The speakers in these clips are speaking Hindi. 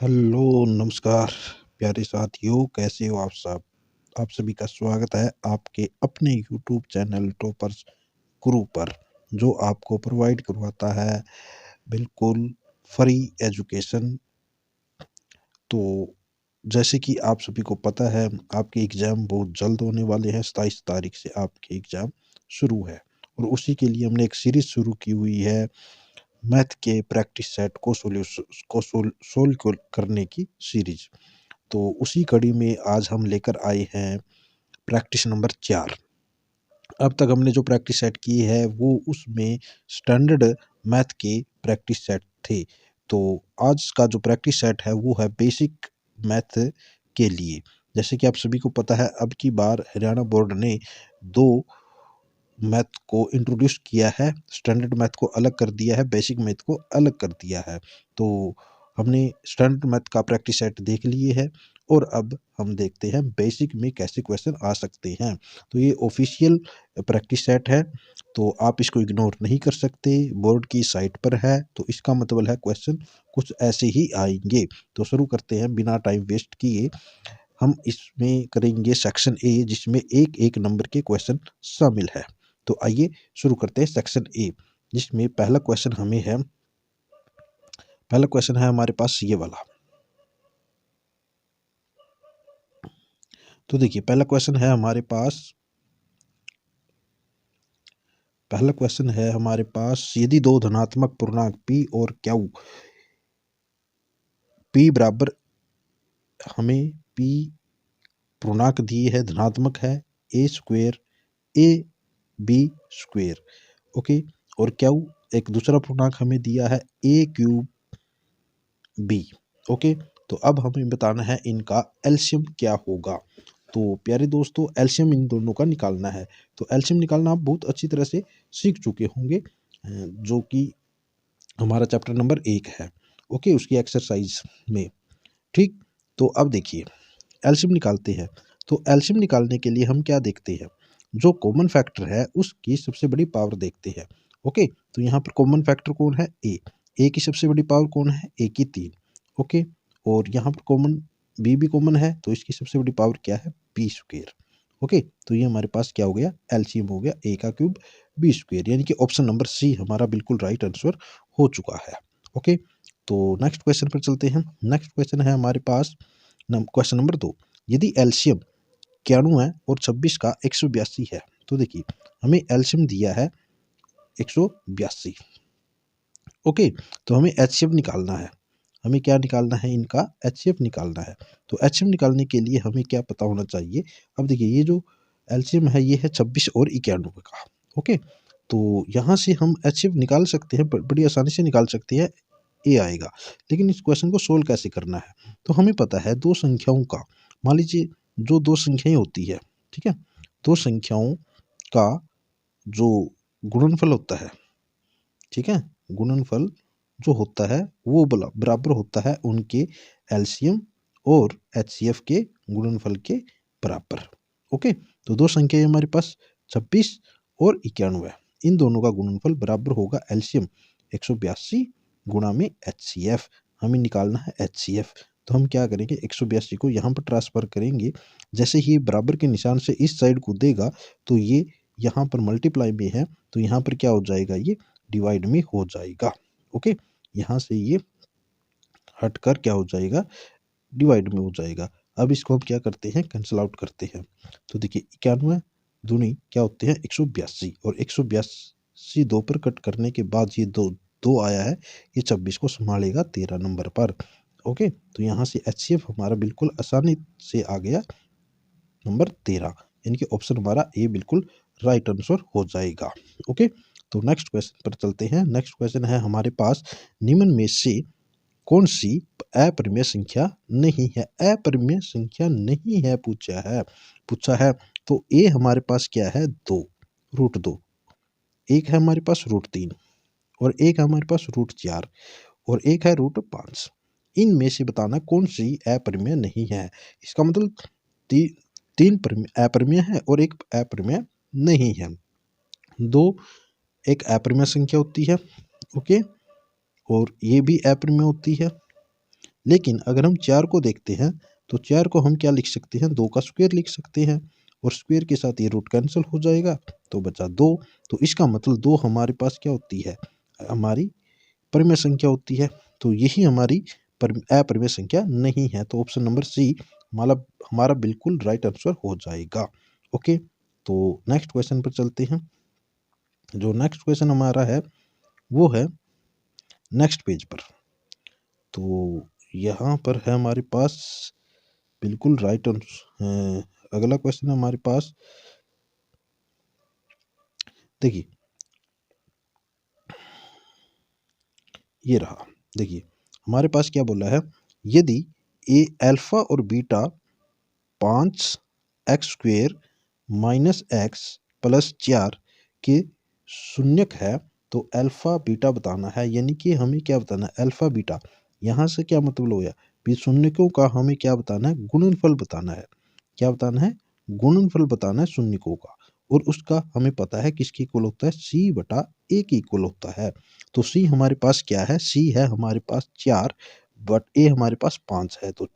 हेलो, नमस्कार प्यारे साथियों, कैसे हो आप सब? आप सभी का स्वागत है आपके अपने यूट्यूब चैनल टॉपर्स गुरु पर, जो आपको प्रोवाइड करवाता है बिल्कुल फ्री एजुकेशन। तो जैसे कि आप सभी को पता है, आपके एग्ज़ाम बहुत जल्द होने वाले हैं। 27 तारीख से आपके एग्ज़ाम शुरू है और उसी के लिए हमने एक सीरीज़ शुरू की हुई है, मैथ के प्रैक्टिस सेट को सोल्व करने की सीरीज़। तो उसी कड़ी में आज हम लेकर आए हैं प्रैक्टिस नंबर 4। अब तक हमने जो प्रैक्टिस सेट की है वो उसमें स्टैंडर्ड मैथ के प्रैक्टिस सेट थे। तो आज का जो प्रैक्टिस सेट है वो है बेसिक मैथ के लिए। जैसे कि आप सभी को पता है, अब की बार हरियाणा बोर्ड ने 2 मैथ को इंट्रोड्यूस किया है। स्टैंडर्ड मैथ को अलग कर दिया है, बेसिक मैथ को अलग कर दिया है। तो हमने स्टैंडर्ड मैथ का प्रैक्टिस सेट देख लिए है और अब हम देखते हैं बेसिक में कैसे क्वेश्चन आ सकते हैं। तो ये ऑफिशियल प्रैक्टिस सेट है, तो आप इसको इग्नोर नहीं कर सकते। बोर्ड की साइट पर है, तो इसका मतलब है क्वेश्चन कुछ ऐसे ही आएंगे। तो शुरू करते हैं बिना टाइम वेस्ट किए। हम इसमें करेंगे सेक्शन ए, जिसमें एक एक नंबर के क्वेश्चन शामिल है। तो आइए शुरू करते हैं सेक्शन ए, जिसमें पहला क्वेश्चन है हमारे पास ये वाला। तो देखिए, पहला क्वेश्चन है हमारे पास, यदि दो धनात्मक पूर्णांक p और q, p बराबर, हमें p पूर्णांक दिए है, धनात्मक है, a square a b square, okay, और q एक दूसरा पूर्णांक हमें दिया है a क्यूब b, ओके। तो अब हमें बताना है इनका एलसीएम क्या होगा। तो प्यारे दोस्तों, एलसीएम इन दोनों का निकालना है। तो एलसीएम निकालना आप बहुत अच्छी तरह से सीख चुके होंगे, जो कि हमारा चैप्टर नंबर 1 है, ओके, उसकी एक्सरसाइज में, ठीक। तो अब देखिए, एलसीएम निकालते हैं। तो एलसीएम निकालने के लिए हम क्या देखते हैं, जो कॉमन फैक्टर है उसकी सबसे बड़ी पावर देखते हैं, ओके। तो यहाँ पर कॉमन फैक्टर कौन है, ए की सबसे बड़ी पावर कौन है, ए की 3, ओके। और यहाँ पर कॉमन बी भी कॉमन है, तो इसकी सबसे बड़ी पावर क्या है, बी स्क्वेयर, ओके। तो ये हमारे पास क्या हो गया, एलसीएम हो गया ए का क्यूब बी स्क्वेयर, यानी कि ऑप्शन नंबर सी हमारा बिल्कुल राइट आंसर हो चुका है, ओके। तो नेक्स्ट क्वेश्चन पर चलते हैं। नेक्स्ट क्वेश्चन है हमारे पास क्वेश्चन नंबर 2। यदि एलसीएम 91 और 26 का 182 है, तो देखिए हमें एलसीएम दिया है 182, ओके। तो हमें एचसीएफ निकालना है। हमें क्या निकालना है, इनका एचसीएफ निकालना है। तो एचसीएफ निकालने के लिए हमें क्या पता होना चाहिए। अब देखिए, ये जो एलसीएम है ये है 26 और 91 का, ओके। तो यहाँ से हम एचसीएफ निकाल सकते हैं, बड़ी आसानी से निकाल सकते हैं, ए आएगा। लेकिन इस क्वेश्चन को सोल्व कैसे करना है, तो हमें पता है दो संख्याओं का, मान लीजिए जो दो संख्याएं होती है, ठीक है, दो संख्याओं का जो गुणनफल होता है, ठीक है, गुणनफल जो होता है वो बराबर होता है उनके एलसीएम और एचसीएफ के गुणनफल के बराबर, ओके। तो दो संख्या हमारे पास 26 और 91, इन दोनों का गुणनफल बराबर होगा एलसीएम 182 गुणा में एचसीएफ। हमें निकालना है एचसीएफ। तो हम क्या करेंगे, 182 को यहाँ पर ट्रांसफर करेंगे। जैसे ही बराबर के निशान से इस साइड को देगा, तो ये यहाँ पर मल्टीप्लाई में है, तो यहाँ पर क्या हो जाएगा, ये डिवाइड में हो जाएगा, ओके। यहाँ से ये हटकर क्या हो जाएगा, डिवाइड में हो जाएगा। अब इसको हम क्या करते हैं, कैंसिल आउट करते हैं। तो देखिए 91 दूनी क्या होते हैं, 182, और 182 दो पर कट करने के बाद ये दो दो आया है, ये 26 को संभालेगा 13 नंबर पर, ओके। तो यहाँ से एचसीएफ हमारा बिल्कुल आसानी से आ गया नंबर 13, यानी कि ऑप्शन हमारा ए बिल्कुल राइट आंसर हो जाएगा, ओके। तो नेक्स्ट क्वेश्चन पर चलते हैं। नेक्स्ट क्वेश्चन है हमारे पास, निम्न में से कौन सी अपरिमेय संख्या नहीं है, अपरिमेय संख्या नहीं है पूछा है। तो ए हमारे पास क्या है, 2, √2, एक है हमारे पास √3, और एक है हमारे पास √4, और एक है √5। इनमें से बताना कौन सी अपरिमेय नहीं है। इसका मतलब ती, तीन अपरिमेय है और एक अपरिमेय नहीं है। दो एक अपरिमेय संख्या होती है, ओके, और ये भी अपरिमेय होती है, लेकिन अगर हम 4 को देखते हैं तो 4 को हम क्या लिख सकते हैं, 2 का स्क्वायर लिख सकते हैं और स्क्वायर के साथ ये रूट कैंसिल हो जाएगा तो बचा 2। तो इसका मतलब 2 हमारे पास क्या होती है, हमारी परिमेय संख्या होती है। तो यही हमारी अपरिमेय संख्या नहीं है। तो ऑप्शन नंबर सी हमारा हमारा बिल्कुल राइट आंसर हो जाएगा। ओके, तो नेक्स्ट क्वेश्चन पर चलते हैं। जो नेक्स्ट क्वेश्चन हमारा है वो है नेक्स्ट पेज पर। तो यहाँ पर है हमारे पास बिल्कुल राइट आंसर। अगला क्वेश्चन है हमारे पास, देखिए ये रहा। देखिए हमारे पास क्या बोला है, यदि ए अल्फा और beta 5x² minus x plus 4 के शून्यक है तो अल्फा बीटा बताना है। यानी कि हमें क्या बताना है, अल्फा बीटा। यहाँ से क्या मतलब हो गया, भी शून्यकों का हमें क्या बताना है, गुणनफल बताना है। क्या बताना है, गुणनफल बताना है शून्यकों का। और उसका हमें पता है किसकी इक्वल होता है, c बटा a की इक्वल होता है। तो c हमारे पास क्या है, c है हमारे पास 4 बट a हमारे पास 5 है। तो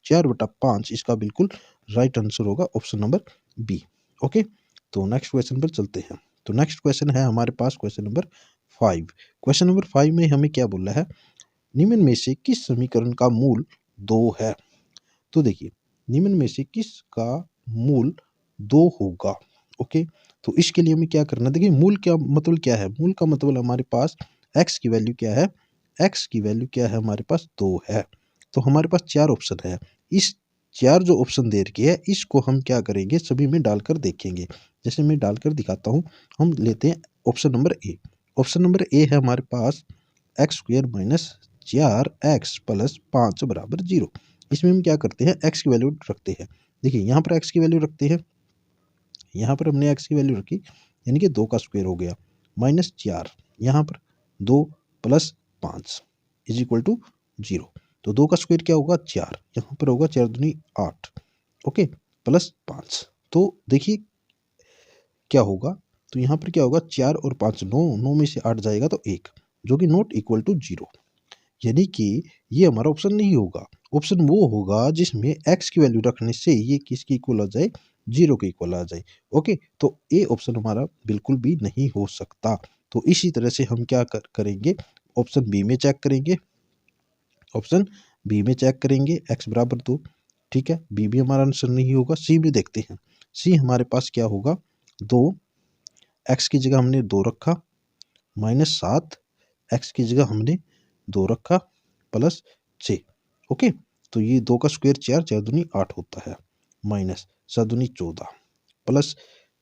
4/5 इसका बिल्कुल राइट आंसर होगा ऑप्शन नंबर बी। ओके, तो नेक्स्ट क्वेश्चन पर चलते हैं। तो नेक्स्ट क्वेश्चन है हमारे पास क्वेश्चन नंबर 5। क्वेश्चन नंबर 5 में हमें क्या बोला है, निम्न में से किस समीकरण का मूल 2 है। तो देखिए निम्न में से किसका मूल 2 होगा। ओके, तो इसके लिए हमें क्या करना है, देखिए मूल क्या मतलब क्या है, मूल का मतलब हमारे पास x की वैल्यू क्या है, x की वैल्यू क्या है हमारे पास 2 है। तो हमारे पास 4 ऑप्शन है। इस 4 जो ऑप्शन दे रखी है इसको हम क्या करेंगे, सभी में डालकर देखेंगे। जैसे मैं डालकर दिखाता हूँ। हम लेते हैं option number A. Option number A है हमारे पास x² माइनस 4x प्लस 5 बराबर 0। इसमें हम क्या करते हैं, x की वैल्यू रखते हैं। देखिए यहाँ पर x की वैल्यू रखते हैं, यहाँ पर हमने x की वैल्यू रखी यानी कि 2 का स्क्वायर हो गया माइनस 4, यहाँ पर 2 प्लस 5 इज इक्वल टू 0। तो 2 का स्क्वायर क्या होगा, 4, यहाँ पर होगा 4 दूनी 8। Okay, plus 5। तो देखिए क्या होगा, तो यहाँ पर क्या होगा, 4 और 5 9, 9 में से 8 जाएगा तो 1, जो कि नॉट इक्वल टू 0। यानी कि ये हमारा ऑप्शन नहीं होगा। ऑप्शन वो होगा जिसमें x की वैल्यू रखने से ये किसकी इक्वल आ जाए, 0 के इक्वल आ जाए। ओके, तो ए ऑप्शन हमारा बिल्कुल भी नहीं हो सकता। तो इसी तरह से हम क्या करेंगे, ऑप्शन बी में चेक करेंगे। ऑप्शन बी में चेक करेंगे x बराबर 2। ठीक है, बी भी हमारा आंसर नहीं होगा। सी में देखते हैं, सी हमारे पास क्या होगा, 2, x की जगह हमने 2 रखा माइनस 7, एक्स की जगह हमने 2 रखा प्लस 6। ओके, तो ये 2 का स्क्वायर 4, 4 दूनी 8 होता है माइनस 7 दूनी 14 प्लस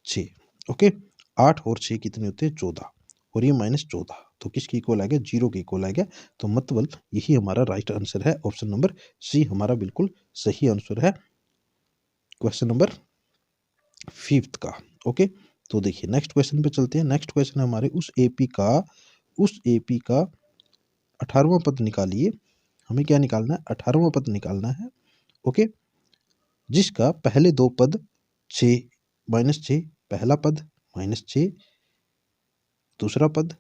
6। ओके, 8 और 6 कितने होते हैं, 14, और ये माइनस 14। तो किसकी इक्वल आ गया, 0 के इक्वल आ गया। तो मतलब यही हमारा राइट आंसर है, ऑप्शन नंबर सी हमारा बिल्कुल सही आंसर है क्वेश्चन नंबर 5 का। ओके, तो देखिए नेक्स्ट क्वेश्चन पे चलते हैं। नेक्स्ट क्वेश्चन है हमारे उस एपी का 18वां पद निकालिए। हमें क्या निकालना है, 18वां पद निकालना है। ओके, जिसका पहले दो पद 6 माइनस 6, पहला पद माइनस 6, दूसरा पद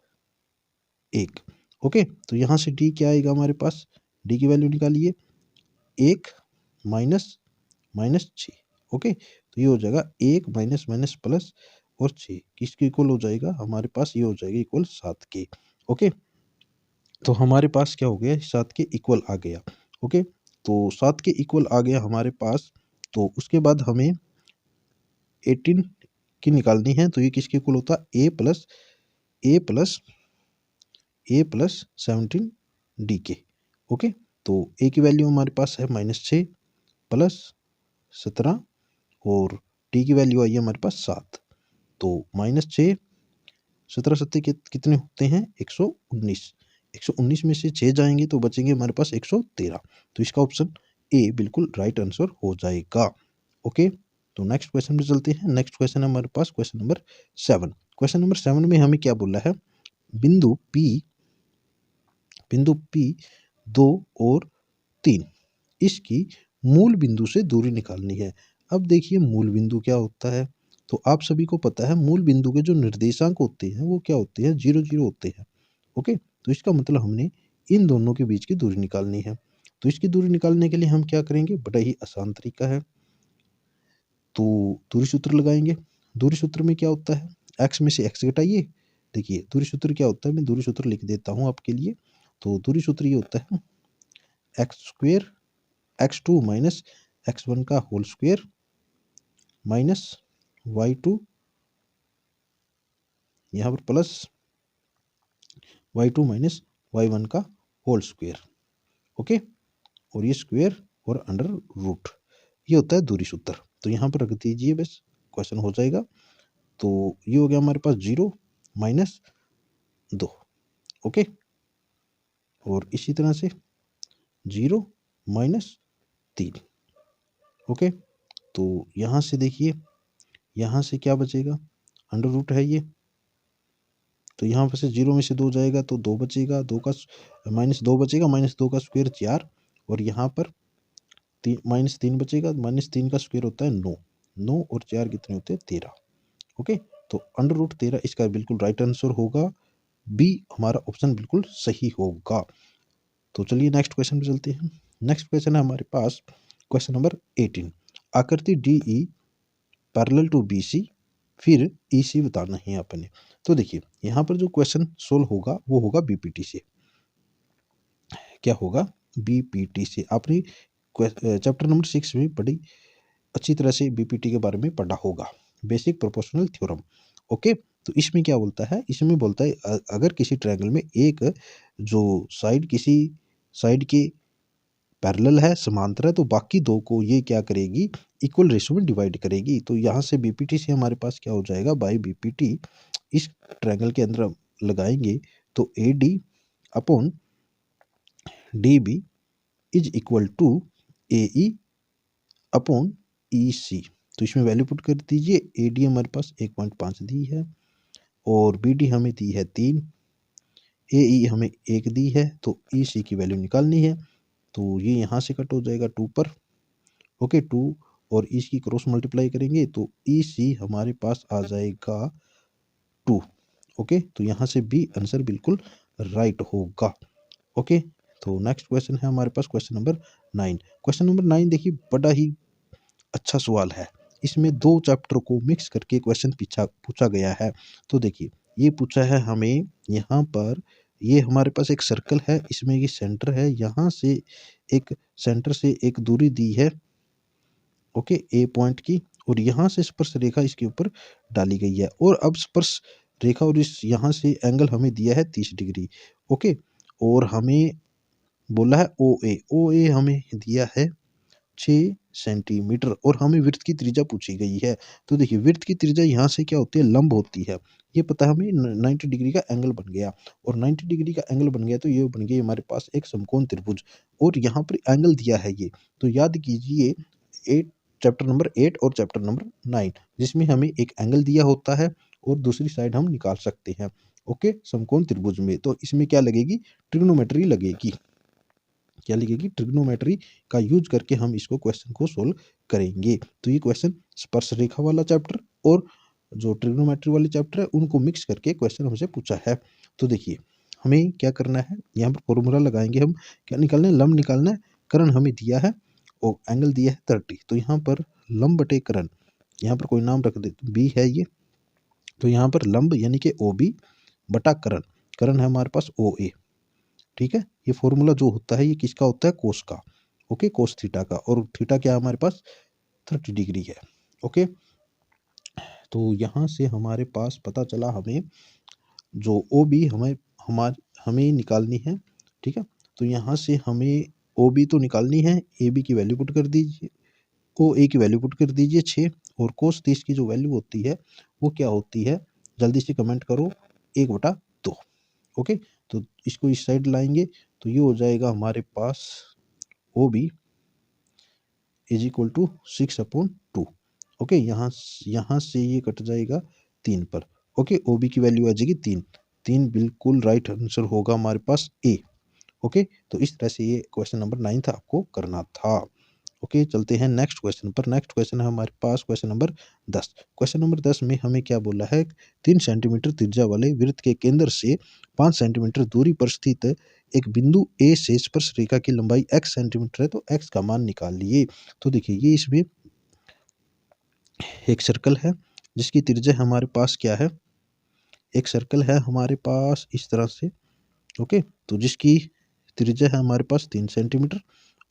1। ओके, तो यहाँ से डी क्या आएगा हमारे पास, डी की वैल्यू निकालिए, 1 माइनस माइनस 6। ओके, तो ये हो जाएगा 1 माइनस माइनस प्लस और 6 किसके इक्वल हो जाएगा, हमारे पास ये हो जाएगा इक्वल 7 के। ओके, तो हमारे पास क्या हो गया, 7 के इक्वल आ गया। ओके, तो 7 के इक्वल आ गया हमारे पास। तो उसके बाद हमें 18 की निकालनी है। तो ये किसके इक्वल होता है, ए प्लस 17 डी के। ओके, तो ए की वैल्यू हमारे पास है -6 प्लस 17 और डी की वैल्यू आई है हमारे पास 7। तो -6, 17 सत्ते कितने होते हैं, 119। 119 में से 6 जाएंगे तो बचेंगे हमारे पास 113। तो इसका ऑप्शन ए बिल्कुल राइट आंसर हो जाएगा। ओके, तो नेक्स्ट क्वेश्चन पे चलते हैं। नेक्स्ट क्वेश्चन है हमारे पास क्वेश्चन नंबर 7। क्वेश्चन नंबर 7 में हमें क्या बोला है, बिंदु P 2 और 3 इसकी मूल बिंदु से दूरी निकालनी है। अब देखिए मूल बिंदु क्या होता है, तो आप सभी को पता है मूल बिंदु के जो निर्देशांक होते हैं वो क्या होते हैं, 0 0 होते हैं। ओके, तो इसका मतलब हमने इन दोनों के बीच की दूरी निकालनी है। तो इसकी दूरी निकालने के लिए हम क्या करेंगे, बड़ा ही आसान तरीका है। तो दूरी सूत्र लगाएंगे। दूरी सूत्र में क्या होता है, एक्स में से एक्स घटाइए। देखिए दूरी सूत्र क्या होता है, मैं दूरी सूत्र लिख देता हूँ आपके लिए। तो दूरी सूत्र ये होता है x square x2 minus x1 का होल स्क्वेयर माइनस y2 यहाँ पर प्लस y2 माइनस y1 का होल स्क्वेयर। ओके, और ये स्क्वेयर और अंडर रूट, ये होता है दूरी सूत्र। तो यहाँ पर रख दीजिए, बस क्वेश्चन हो जाएगा। तो ये हो गया हमारे पास 0 माइनस 2। ओके, और इसी तरह से 0 माइनस 3। ओके, तो यहाँ से देखिए, यहाँ से क्या बचेगा, अंडर रूट है ये, तो यहाँ पर से 0 में से 2 जाएगा तो 2 बचेगा, 2 का -2 बचेगा, -2 का स्क्वायर 4, और यहाँ पर -3 बचेगा, -3 का स्क्वायर होता है 9। 9 और 4 कितने होते हैं, 13। ओके, तो अंडर रूट 13 इसका बिल्कुल राइट आंसर होगा, बी हमारा ऑप्शन बिल्कुल सही होगा। तो चलिए नेक्स्ट क्वेश्चन पे चलते हैं। नेक्स्ट क्वेश्चन है हमारे पास क्वेश्चन नंबर 18। आकृति D E parallel to B C, फिर ई सी बताना है अपने। तो देखिए यहाँ पर जो क्वेश्चन सोल्व होगा वो होगा बीपीटी से। क्या होगा, बीपीटी से। आपने चैप्टर नंबर 6 में बड़ी अच्छी तरह से बीपीटी के बारे में पढ़ा होगा, बेसिक प्रोपोर्शनल थ्योरम। ओके, तो इसमें क्या बोलता है, इसमें बोलता है अगर किसी ट्रायंगल में एक जो साइड किसी साइड के पैरेलल है, समांतर है, तो बाकी दो को ये क्या करेगी, इक्वल रेशो में डिवाइड करेगी। तो यहाँ से बीपीटी से हमारे पास क्या हो जाएगा, बाय बीपीटी इस ट्रायंगल के अंदर लगाएंगे तो A D upon D B is equal to A E upon E C. तो इसमें वैल्यू पुट कर दीजिए। ए डी हमारे पास 1.5 दी है, और बी डी हमें दी है 3, ए ई हमें 1 दी है, तो ई सी की वैल्यू निकालनी है। तो ये यहाँ से कट हो जाएगा 2 पर। ओके, 2 और इसकी क्रॉस मल्टीप्लाई करेंगे तो ई सी हमारे पास आ जाएगा 2। ओके, तो यहाँ से बी आंसर बिल्कुल राइट होगा। ओके, तो नेक्स्ट क्वेश्चन है हमारे पास क्वेश्चन नंबर 9। क्वेश्चन नंबर 9 देखिए बड़ा ही अच्छा सवाल है। इसमें दो चैप्टर को मिक्स करके क्वेश्चन पूछा गया है। तो देखिए ये पूछा है हमें, यहाँ पर ये हमारे पास एक सर्कल है, इसमें ये सेंटर है, यहाँ से एक सेंटर से एक दूरी दी है, ओके, ए पॉइंट की, और यहाँ से स्पर्श रेखा इसके ऊपर डाली गई है। और अब स्पर्श रेखा और इस यहाँ से एंगल हमें दिया है 30 डिग्री। ओके, और हमें बोला है ओ ए हमें दिया है 6 सेंटीमीटर, और हमें वृत्त की त्रिज्या पूछी गई है। तो देखिए वृत्त की त्रिज्या यहाँ से क्या होती है, लंब होती है। ये पता है हमें 90 डिग्री का एंगल बन गया, और 90 डिग्री का एंगल बन गया तो ये बन गई हमारे पास एक समकोण त्रिभुज, और यहाँ पर एंगल दिया है ये। तो याद कीजिए चैप्टर नंबर 8 और चैप्टर नंबर 9, जिसमें हमें एक एंगल दिया होता है और दूसरी साइड हम निकाल सकते हैं। ओके, समकोण त्रिभुज में तो इसमें क्या लगेगी, ट्रिग्नोमेट्री लगेगी। क्या लिखेगी, ट्रिग्नोमेट्री का यूज करके हम इसको क्वेश्चन को सोल्व करेंगे। तो ये क्वेश्चन स्पर्श रेखा वाला चैप्टर और जो ट्रिग्नोमेट्री वाले चैप्टर है उनको मिक्स करके क्वेश्चन हमसे पूछा है। तो देखिए हमें क्या करना है, यहाँ पर फॉर्मूला लगाएंगे हम, क्या निकालना है, लंब निकालना है। कर्ण हमें दिया है और एंगल दिया है 30, तो यहाँ पर लंब बटे कर्ण, यहाँ पर कोई नाम रख दे, बी है ये, तो यहाँ पर लंब यानी कि ओ बी बटा कर्ण, कर्ण है हमारे पास ओ ए। ठीक है, ये फॉर्मूला जो होता है ये किसका होता है, कोस का। ओके, कोस थीटा का, और थीटा क्या है हमारे पास 30 डिग्री है। ओके, तो यहाँ से हमारे पास पता चला हमें जो ओ बी हमें निकालनी है। ठीक है, तो यहाँ से हमें ओ बी तो निकालनी है, ए बी की वैल्यू पुट कर दीजिए, ओ ए की वैल्यू पुट कर दीजिए 6, और कोस 30 की जो वैल्यू होती है वो क्या होती है, जल्दी से कमेंट करो, 1/2। ओके, तो इसको इस साइड लाएंगे तो ये हो जाएगा हमारे पास O B is equal to 6/2। Okay, यहाँ से ये कट जाएगा 3 पर। ओके, ओ बी की वैल्यू आ जाएगी 3। 3 बिल्कुल राइट आंसर होगा हमारे पास ए। ओके, तो इस तरह से ये क्वेश्चन नंबर 9 था, आपको करना था। ओके, चलते हैं नेक्स्ट क्वेश्चन पर। नेक्स्ट क्वेश्चन है हमारे पास क्वेश्चन नंबर 10। क्वेश्चन नंबर 10 में हमें क्या बोला है, 3 सेंटीमीटर त्रिज्या वाले वृत्त के केंद्र से 5 सेंटीमीटर दूरी पर स्थित एक बिंदु ए से स्पर्श रेखा की लंबाई x सेंटीमीटर है तो x का मान निकालिए। तो देखिए ये इसमें एक सर्कल है जिसकी त्रिज्या हमारे पास क्या है, एक सर्कल है हमारे पास इस तरह से, ओके, तो जिसकी त्रिज्या है हमारे पास 3 सेंटीमीटर,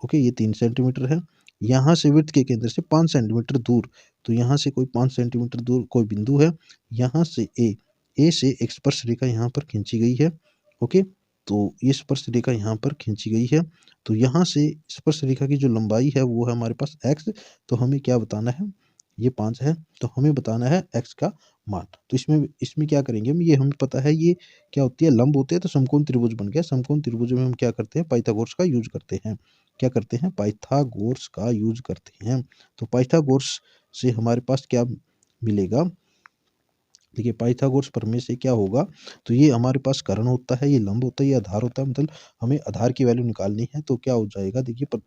ओके, ये 3 सेंटीमीटर है। यहाँ से वृत्त के केंद्र से 5 सेंटीमीटर दूर, तो यहाँ से कोई 5 सेंटीमीटर दूर कोई बिंदु है, यहाँ से ए से एक स्पर्श रेखा यहाँ पर खींची गई है, ओके, तो ये स्पर्श रेखा यहाँ पर खींची गई है। तो यहाँ से स्पर्श रेखा की जो लंबाई है वो है हमारे पास x, तो हमें क्या बताना है, ये 5 है, तो हमें बताना है x का मान। तो इसमें इसमें क्या करेंगे हम, ये हमें पता है ये क्या होती है, लंब होते हैं, तो समकोण त्रिभुज बन गया। समकोण त्रिभुज में हम क्या करते हैं, पाइथागोरस का यूज करते हैं। क्या करते हैं, पाइथागोरस का यूज करते हैं। तो पाइथागोरस से हमारे पास क्या मिलेगा, देखिए पाइथागोरस प्रमेय से क्या होगा, तो ये हमारे पास कर्ण होता है, ये लंब होता है, ये आधार होता है, मतलब हमें आधार की वैल्यू निकालनी है। तो क्या हो जाएगा, देखिए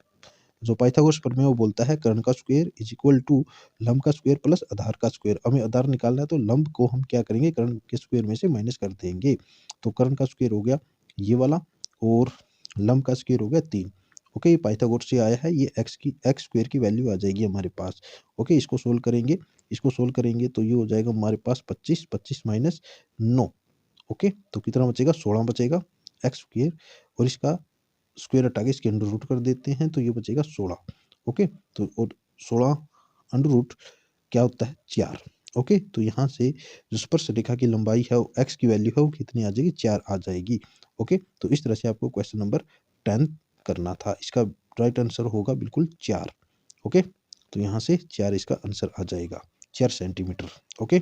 जो पाइथागोरस प्रमेय वो बोलता है कर्ण का स्क्वायर इज इक्वल टू लंब का स्क्वायर प्लस आधार का स्क्वायर। हमें आधार निकालना है तो लंब को हम क्या करेंगे, कर्ण के स्क्वायर में से माइनस कर देंगे। तो कर्ण का स्क्वायर हो गया ये वाला और लंब का स्क्वायर हो गया 3। ओके, ये पाइथागोरस से आया है, ये एक्स स्क्वायर की वैल्यू आ जाएगी हमारे पास। ओके, इसको सोल्व करेंगे, इसको सोल्व करेंगे तो ये हो जाएगा हमारे पास 25, 25 माइनस 9, ओके, तो कितना बचेगा, 16 बचेगा एक्स स्क्वायर, और इसका स्क्वायर हटा के इसके अंडर रूट कर देते हैं तो ये बचेगा 16, ओके, तो और 16 अंडर रूट क्या होता है 4, ओके, तो यहाँ से जो स्पर्श रेखा की लंबाई है एक्स की वैल्यू है वो कितनी आ जाएगी, 4 आ जाएगी। ओके, तो इस तरह से आपको क्वेश्चन नंबर 10 करना था, इसका राइट आंसर होगा बिल्कुल 4, ओके, तो यहाँ से 4 इसका आंसर आ जाएगा, 4 सेंटीमीटर, ओके,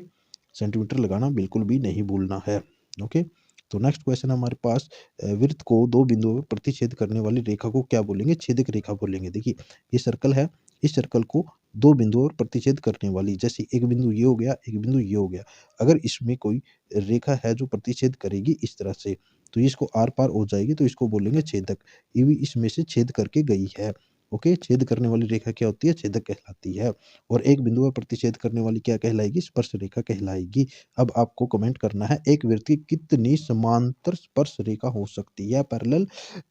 सेंटीमीटर लगाना बिल्कुल भी नहीं भूलना है, ओके। तो नेक्स्ट क्वेश्चन हमारे पास, वृत्त को दो बिंदुओं में प्रतिच्छेद करने वाली रेखा को क्या बोलेंगे, छेदक रेखा बोलेंगे। देखिए ये सर्कल है, इस सर्कल को दो बिंदुओं पर प्रतिच्छेद करने वाली, जैसे एक बिंदु ये हो गया, एक बिंदु ये हो गया, अगर इसमें कोई रेखा है जो प्रतिच्छेद करेगी इस तरह से, तो ये इसको आर पार हो जाएगी तो इसको बोलेंगे छेदक। ये भी इसमें से छेद करके गई है, ओके, छेद करने वाली रेखा क्या होती है, छेदक कहलाती है। और एक बिंदु पर प्रतिच्छेद करने वाली क्या कहलाएगी, स्पर्श रेखा कहलाएगी। अब आपको कमेंट करना है एक वृत्त की कितनी समांतर स्पर्श रेखा हो सकती है, पैरेलल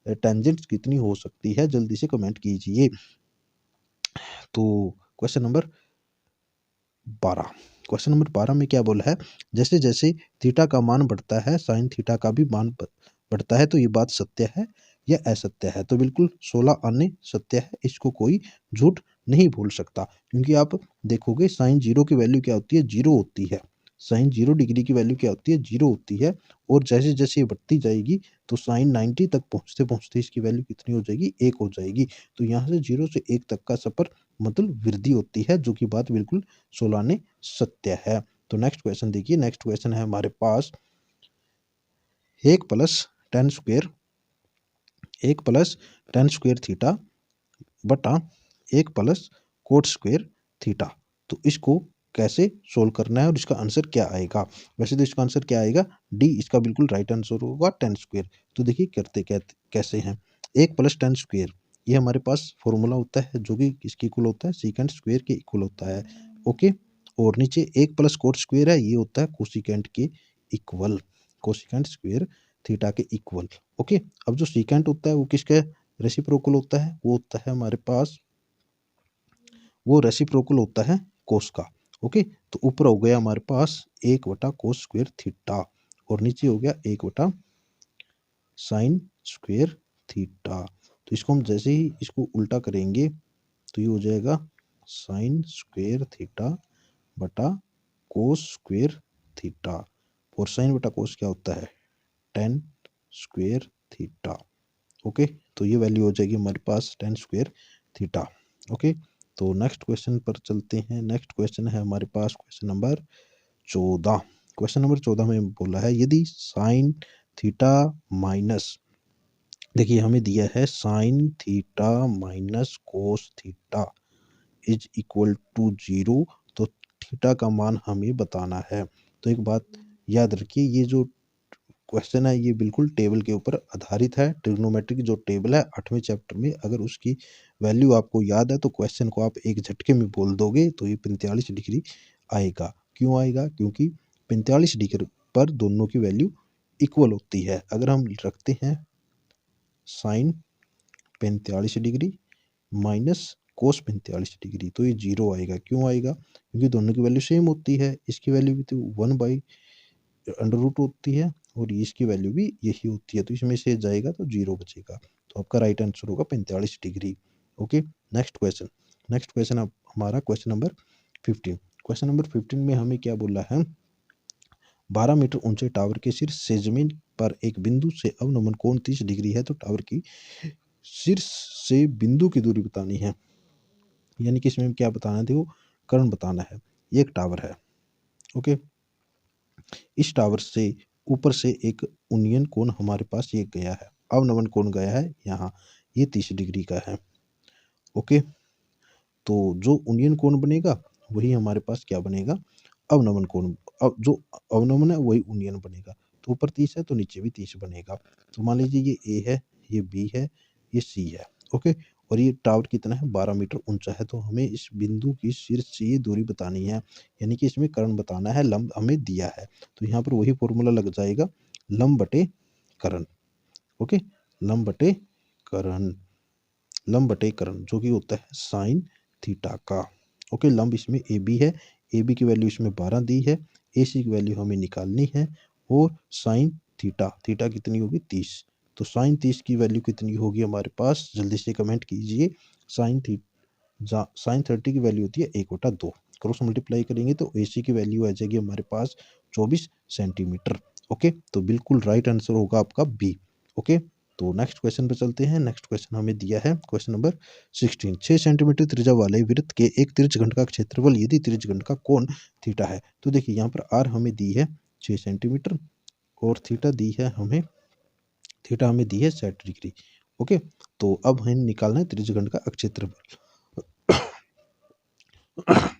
टेंजेंट्स कितनी हो सकती है, जल्दी से कमेंट कीजिए। तो क्वेश्चन नंबर 12, क्वेश्चन नंबर 12 में क्या बोला है, जैसे जैसे थीटा का मान बढ़ता है साइन थीटा का भी मान बढ़ता है, तो ये बात सत्य है या असत्य है। तो बिल्कुल 16 आने सत्य है, इसको कोई झूठ नहीं भूल सकता, क्योंकि आप देखोगे साइन जीरो की वैल्यू क्या होती है, जीरो होती है। साइन 0 डिग्री की वैल्यू क्या होती है, जीरो होती है। और जैसे जैसे ये बढ़ती जाएगी तो साइन 90 तक पहुंचते पहुंचते इसकी वैल्यू कितनी हो जाएगी, 1 हो जाएगी। तो यहाँ से 0 से 1 तक का सफर मतलब वृद्धि होती है, जो कि बात बिल्कुल 16 ने सत्य है। तो नेक्स्ट क्वेश्चन देखिए, नेक्स्ट क्वेश्चन है हमारे पास 1 plus ten square, 1 plus ten square theta बटा 1 प्लस कोट स्क्वेयर थीटा। तो इसको कैसे सोल्व करना है और इसका आंसर क्या आएगा, वैसे तो इसका आंसर क्या आएगा, डी इसका बिल्कुल राइट आंसर होगा, टेन स्क्वेयर। तो देखिए करते कैसे हैं, 1 प्लस टेन स्क्वेयर ये हमारे पास फॉर्मूला होता है जो कि किसके इक्वल होता है, सीकेंट स्क्वेयर के इक्वल होता है, ओके। और नीचे 1 प्लस कोट स्क्वेयर है, ये होता है कोसिकेंट के इक्वल, कोसिकेंट स्क्वेयर थीटा के इक्वल, ओके। अब जो सीकेंट होता है वो किसका रेसिप्रोकल होता है, वो होता है हमारे पास, वो रेसिप्रोकल होता है कोस का, ओके। तो ऊपर हो गया हमारे पास 1 बटा कोस स्क्वेयर थीटा और नीचे हो गया 1 बटा साइन स्क्वेयर थीटा। तो इसको हम जैसे ही इसको उल्टा करेंगे तो ये हो जाएगा साइन स्क्वेयर थीटा बटा कोस स्क्वेयर थीटा, और साइन बटा कोस क्या होता है, टेन स्क्वेयर थीटा, ओके। तो ये वैल्यू हो जाएगी हमारे पास टेन स्क्वेयर थीटा, ओके। तो नेक्स्ट क्वेश्चन पर चलते हैं, नेक्स्ट क्वेश्चन है हमारे पास क्वेश्चन नंबर 14। क्वेश्चन नंबर 14 में बोला है यदि साइन थीटा माइनस, देखिए हमें दिया है sine theta minus cos theta is equal to 0, तो थीटा का मान हमें बताना है। तो एक बात याद रखिए, ये जो क्वेश्चन है ये बिल्कुल टेबल के ऊपर आधारित है, ट्रिग्नोमेट्री जो टेबल है 8वें चैप्टर में, अगर उसकी वैल्यू आपको याद है तो क्वेश्चन को आप एक झटके में बोल दोगे तो ये 45 डिग्री आएगा। क्यों आएगा, क्योंकि 45 डिग्री पर दोनों की वैल्यू इक्वल होती है। अगर हम रखते हैं sine 45 degree minus cos 45 degree, तो ये 0 आएगा। क्यों आएगा? क्योंकि दोनों की वैल्यू सेम होती है। इसकी वैल्यू भी तो 1/√, होती है और इसकी वैल्यू भी यही होती है, तो इसमें से जाएगा तो 0 बचेगा। तो आपका राइट आंसर होगा 45 डिग्री। ओके, नेक्स्ट क्वेश्चन अब हमारा क्वेश्चन नंबर 15। क्वेश्चन नंबर 15 में हमें क्या बोला है? 12 मीटर ऊंचे टावर के शीर्ष से जमीन पर एक बिंदु से अवनमन कोण 30 डिग्री है, तो टावर की शीर्ष से बिंदु की दूरी बतानी है। यानी कि इसमें क्या बताना है? देखो, कर्ण बताना है। ये एक टावर है। ओके, इस टावर से ऊपर से एक उन्नयन कोण हमारे पास ये गया है, अवनमन कोण गया है यहाँ, ये 30 डिग्री का है। ओके, तो जो उन्नयन कोण बनेगा वही हमारे पास क्या बनेगा? अवनमन कोण। अब जो अवनमन है वही उन्नयन बनेगा। तो ऊपर 30 है तो नीचे भी 30 बनेगा। तो मान लीजिए ये ए है, ये बी है, ये सी है। ओके, और ये टावर कितना है? 12 मीटर ऊंचा है। तो हमें इस बिंदु की शीर्ष से ये दूरी बतानी है, यानी कि इसमें कर्ण बताना है, लंब हमें दिया है। तो यहाँ पर वही फॉर्मूला लग जाएगा, लंब बटे कर्ण। ओके, लंब बटे कर्ण, लंब बटे कर्ण जो कि होता है साइन थीटा का। ओके, लंब इसमें ए बी है, ए बी की वैल्यू इसमें 12 दी है, ए सी की वैल्यू हमें निकालनी है, और साइन थीटा, थीटा कितनी होगी? 30। तो साइन 30 की वैल्यू कितनी होगी हमारे पास? जल्दी से कमेंट कीजिए। साइन 30 की वैल्यू होती है 1/2। क्रॉस मल्टीप्लाई करेंगे तो ए सी की वैल्यू आ जाएगी हमारे पास 24 सेंटीमीटर। ओके, तो बिल्कुल राइट आंसर होगा आपका बी। ओके, तो नेक्स्ट क्वेश्चन पे चलते हैं। नेक्स्ट क्वेश्चन हमें दिया है क्वेश्चन नंबर 16। 6 सेंटीमीटर त्रिज्या वाले वृत्त के एक तिर्यकघन का क्षेत्रफल यदि तिर्यकघन का कोण थीटा है। तो देखिए यहाँ पर आर हमें दी है 6 सेंटीमीटर और थीटा हमें दी है 60 डिग्री। ओके, तो अब हमें निकालना है त्रिज्यखंड का क्षेत्रफल।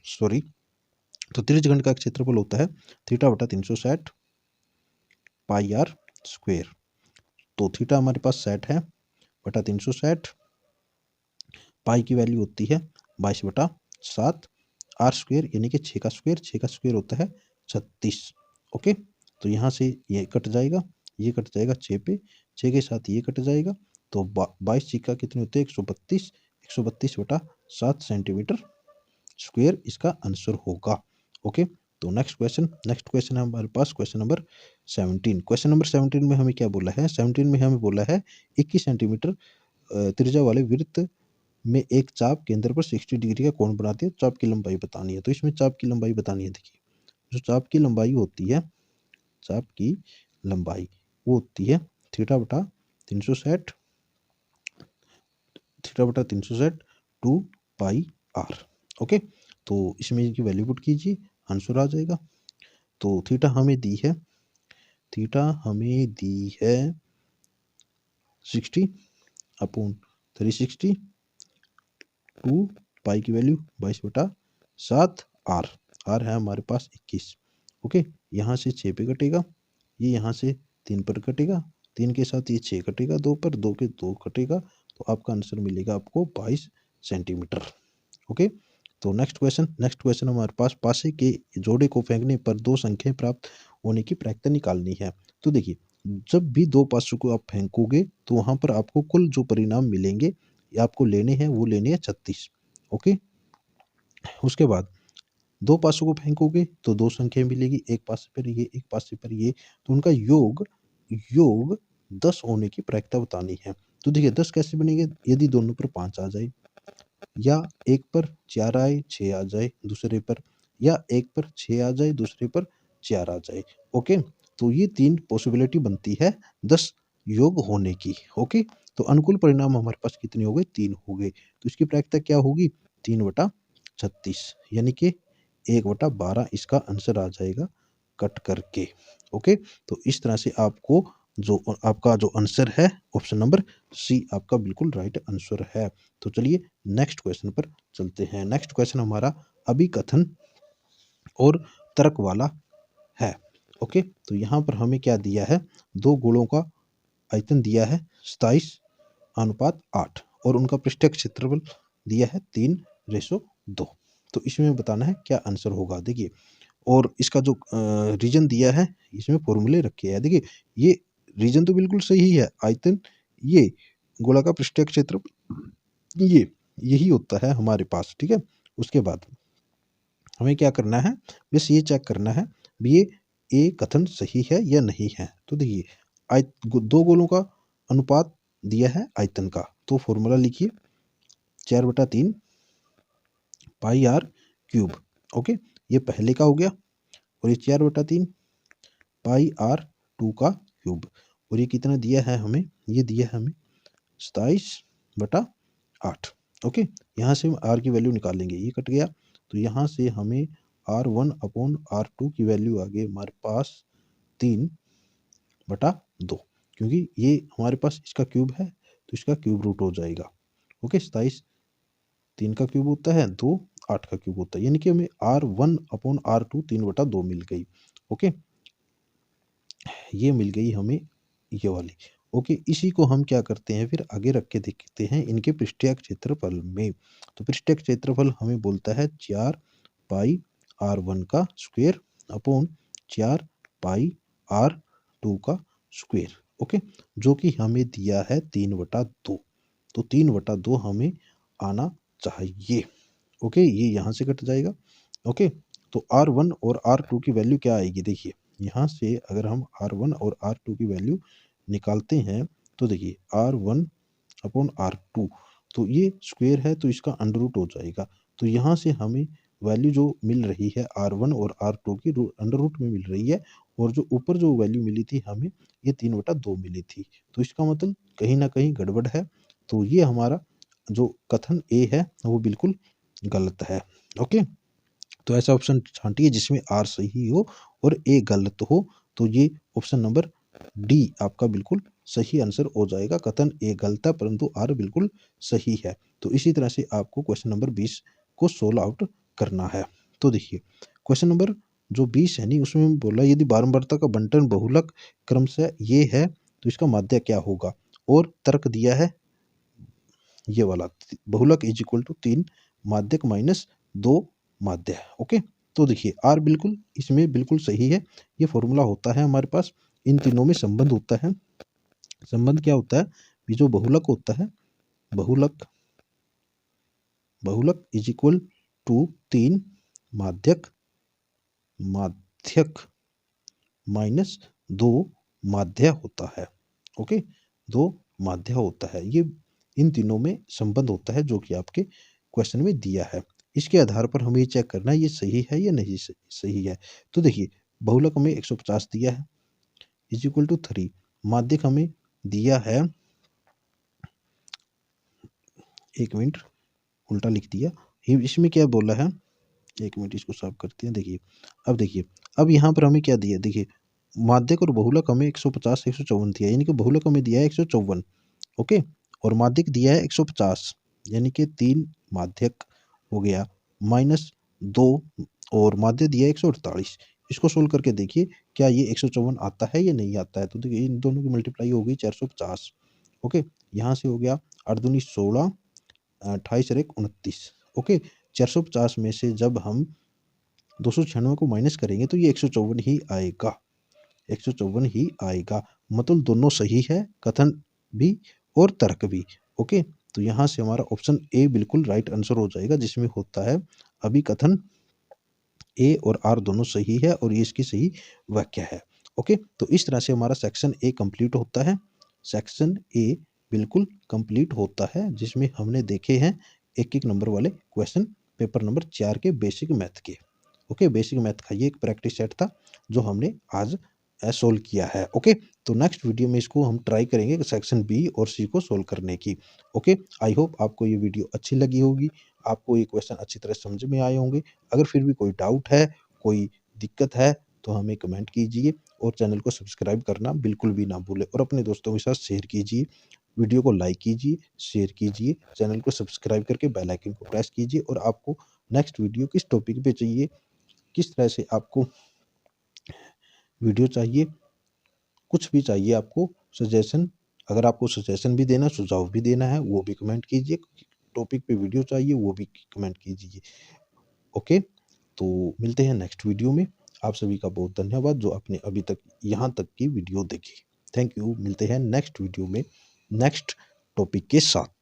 सॉरी, तो त्रिज्यखंड का क्षेत्रफल होता है थीटा बटा 360 पाई आर स्क्वेयर। तो थीटा हमारे पास 60 है बटा 360, पाई की वैल्यू होती है 22/7, आर स्क्वेयर यानी कि 6 का स्क्वेयर होता है 36। ओके, तो यहाँ से ये कट जाएगा, ये कट जाएगा 6 पे, 6 के साथ ये कट जाएगा, तो 22 6 कितने होते हैं? 132, 132/7 सेंटीमीटर स्क्वेयर इसका आंसर होगा। ओके, तो नेक्स्ट क्वेश्चन है हमारे पास क्वेश्चन नंबर 17। क्वेश्चन नंबर 17 में हमें क्या बोला है? 17 में हमें बोला है 21 सेंटीमीटर त्रिज्या वाले वृत्त में एक चाप केंद्र पर 60 डिग्री का कोण बनाती है, चाप की लंबाई बतानी है। तो इसमें चाप की लंबाई बतानी है। देखिए, जो चाप की लंबाई होती है, चाप की लंबाई वो होती है थीटा बटा 360, थीटा बटा 360 2 पाई आर। ओके, तो इसमें इनकी वैल्यू पुट कीजिए, आंसर आ जाएगा। तो थीटा हमें दी है 60/360, 2 पाई की वैल्यू 22/7, आर है हमारे पास 21। ओके, यहाँ से 6 पे कटेगा, ये यहाँ से 3 पर कटेगा, 3 के साथ ये 6 कटेगा, 2 पर, 2 के 2 कटेगा, तो आपका आंसर मिलेगा आपको 22 सेंटीमीटर। ओके, तो नेक्स्ट क्वेश्चन हमारे पास पासे के जोड़े को फेंकने पर दो संख्याएं प्राप्त होने की प्रायिकता निकालनी है। तो देखिए, जब भी दो पासों को आप फेंकोगे तो वहां पर आपको कुल जो परिणाम मिलेंगे या आपको लेने हैं वो लेने हैं 36। ओके, उसके बाद दो पासों को फेंकोगे तो दो संख्याएं मिलेगी, एक पासे पर ये, एक पासे पर ये, तो उनका योग 10 होने की प्रायिकता बतानी है। तो देखिए 10 कैसे बनेंगे? यदि दोनों पर 5 आ जाए, या एक पर 4 आए, 6 आ जाए दूसरे पर, या एक पर 6 आ जाए दूसरे पर 4 आ जाए। ओके, तो ये 3 पॉसिबिलिटी बनती है 10 योग होने की। ओके, तो अनुकूल परिणाम हमारे पास कितने हो गए? 3 हो गए। तो इसकी प्रायिकता क्या होगी? 3/36, यानी कि 1/12 इसका आंसर आ जाएगा कट करके। ओके, तो इस तरह से आपको जो आपका जो आंसर है ऑप्शन नंबर सी आपका बिल्कुल राइट आंसर है। तो चलिए नेक्स्ट क्वेश्चन पर चलते हैं। नेक्स्ट क्वेश्चन हमारा अभिकथन और तर्क वाला है। ओके, तो यहाँ पर हमें क्या दिया है? दो गोलों का आयतन दिया है 27:8 और उनका पृष्ठीय क्षेत्रफल दिया है 3:2। तो इसमें बताना है क्या आंसर होगा। देखिए, और इसका जो रीजन दिया है इसमें फॉर्मूले रखे हैं। देखिए, ये रीजन तो बिल्कुल सही है, आयतन ये गोला का पृष्ठीय क्षेत्रफल यही होता है हमारे पास, ठीक है। उसके बाद हमें क्या करना है, बस ये चेक करना है भी ये कथन सही है या नहीं है। तो देखिए दो गोलों का अनुपात दिया है आयतन का, तो फॉर्मूला लिखिए 4/3 पाई आर क्यूब। ओके, ये पहले का हो गया, और ये 4/3 पाई आर 2 का क्यूब। और ये कितना दिया है हमें, ये दिया है हमें 27/8। ओके, यहाँ से हम आर की वैल्यू निकाल लेंगे, ये कट गया, तो यहाँ से हमें R1/R2 की वैल्यू आ गई हमारे पास 3/2, क्योंकि ये हमारे पास इसका क्यूब है तो इसका क्यूब रूट हो जाएगा। ओके, 27 3 का क्यूब होता है 2, 8 का क्यूब होता है, यानी कि हमें R1/R2 3/2 मिल गई। ओके, ये मिल गई हमें ये वाली। ओके, इसी को हम क्या करते हैं फिर आगे रख के देखते हैं इनके पृष्ठीय क्षेत्रफल में। तो पृष्ठीय क्षेत्रफल हमें बोलता है 4 पाई R1 का स्क्वायर अपॉन 4 पाई R2 का स्क्वायर। ओके, जो कि हमें दिया है 3/2, तो 3/2 हमें आना चाहिए। ओके, ये यहाँ से कट जाएगा। ओके, तो R1 और R2 की वैल्यू क्या आएगी, देखिए यहाँ से अगर हम R1 और R2 की वैल्यू निकालते हैं तो देखिए R1/R2, तो ये स्क्वायर है तो इसका अंडर रूट हो जाएगा। तो यहाँ से हमें वैल्यू जो मिल रही है R1 और R2 की अंडर रूट में मिल रही है, और जो ऊपर जो वैल्यू मिली थी हमें ये 3/2 मिली थी। तो इसका मतलब कहीं ना कहीं गड़बड़ है, तो ये हमारा जो कथन ए है वो बिल्कुल गलत है। ओके, तो ऐसा ऑप्शन छांटिए जिसमें आर सही हो और ए गलत हो, तो ये ऑप्शन नंबर डी आपका बिल्कुल सही आंसर हो जाएगा। कथन ए गलत है परंतु आर बिल्कुल सही है। तो इसी तरह से आपको क्वेश्चन नंबर 20 को सोल्व आउट करना है। तो देखिए क्वेश्चन नंबर जो 20 है नहीं, उसमें बोला यदि बारंबारता का बंटन बहुलक क्रमशः ये है तो इसका माध्य क्या होगा, और तर्क दिया है ये वाला बहुलक इज इक्वल टू 3 माध्यक माइनस 2 माध्य। ओके, तो देखिए आर बिल्कुल इसमें बिल्कुल सही है। ये फॉर्मूला होता है हमारे पास, इन तीनों में संबंध होता है। संबंध क्या होता है, ये जो बहुलक होता है, बहुलक बहुलक इज इक्वल टू 3 माध्यक माध्यक माइनस 2 माध्य होता है। ओके, 2 माध्य होता है, ये इन तीनों में संबंध होता है जो कि आपके क्वेश्चन में दिया है। इसके आधार पर हमें ये चेक करना है ये सही है या नहीं सही है। तो देखिए बहुलक हमें 150 दिया है इज इक्वल टू 3, माध्यक हमें दिया है, एक मिनट उल्टा लिख दिया, इसमें क्या बोला है, एक मिनट इसको साफ करते हैं। देखिए अब देखिए, अब यहाँ पर हमें क्या दिया, देखिए माध्यक और बहुलक हमें 150 154 दिया, यानी कि बहुलक हमें दिया है 154। ओके, और माध्यक दिया है 150, यानी कि 3 माध्यक हो गया माइनस 2, और माध्य दिया है 148। इसको सोल्व करके देखिए क्या ये 154 आता है या नहीं आता है। तो देखिए इन दोनों की मल्टीप्लाई हो गई 450। ओके, यहाँ से हो गया 8 दूनी 16, 28 और 1 29। ओके, 450 में से जब हम 296 को माइनस करेंगे तो ये 154 ही आएगा, 154 ही आएगा। मतलब दोनों सही है, कथन भी और तर्क भी। ओके, तो यहाँ से हमारा ऑप्शन ए बिल्कुल राइट आंसर हो जाएगा, जिसमें होता है अभी कथन ए और आर दोनों सही है और ये इसकी सही वाक्य है। ओके, तो इस तरह से हमारा सेक्शन ए कंप्लीट होता है। सेक्शन ए बिल्कुल कंप्लीट होता है, जिसमें हमने देखे हैं एक एक नंबर वाले क्वेश्चन पेपर नंबर 4 के बेसिक मैथ के। ओके, बेसिक मैथ का ये एक प्रैक्टिस सेट था जो हमने आज सोल्व किया है। ओके, तो नेक्स्ट वीडियो में इसको हम ट्राई करेंगे सेक्शन बी और सी को सोल्व करने की। ओके, आई होप आपको ये वीडियो अच्छी लगी होगी, आपको ये क्वेश्चन अच्छी तरह समझ में आए होंगे। अगर फिर भी कोई डाउट है, कोई दिक्कत है, तो हमें कमेंट कीजिए, और चैनल को सब्सक्राइब करना बिल्कुल भी ना भूलें, और अपने दोस्तों के साथ शेयर कीजिए। वीडियो को लाइक कीजिए, शेयर कीजिए, चैनल को सब्सक्राइब करके बेल आइकन को प्रेस कीजिए। और आपको नेक्स्ट वीडियो किस टॉपिक पे चाहिए, किस तरह से आपको वीडियो चाहिए, कुछ भी चाहिए आपको सजेशन, अगर आपको सजेशन भी देना, सुझाव भी देना है, वो भी कमेंट कीजिए। टॉपिक पे वीडियो चाहिए वो भी कमेंट कीजिए। ओके, तो मिलते हैं नेक्स्ट वीडियो में। आप सभी का बहुत धन्यवाद जो आपने अभी तक यहाँ तक की वीडियो देखी। थैंक यू, मिलते हैं नेक्स्ट वीडियो में नेक्स्ट टॉपिक के साथ।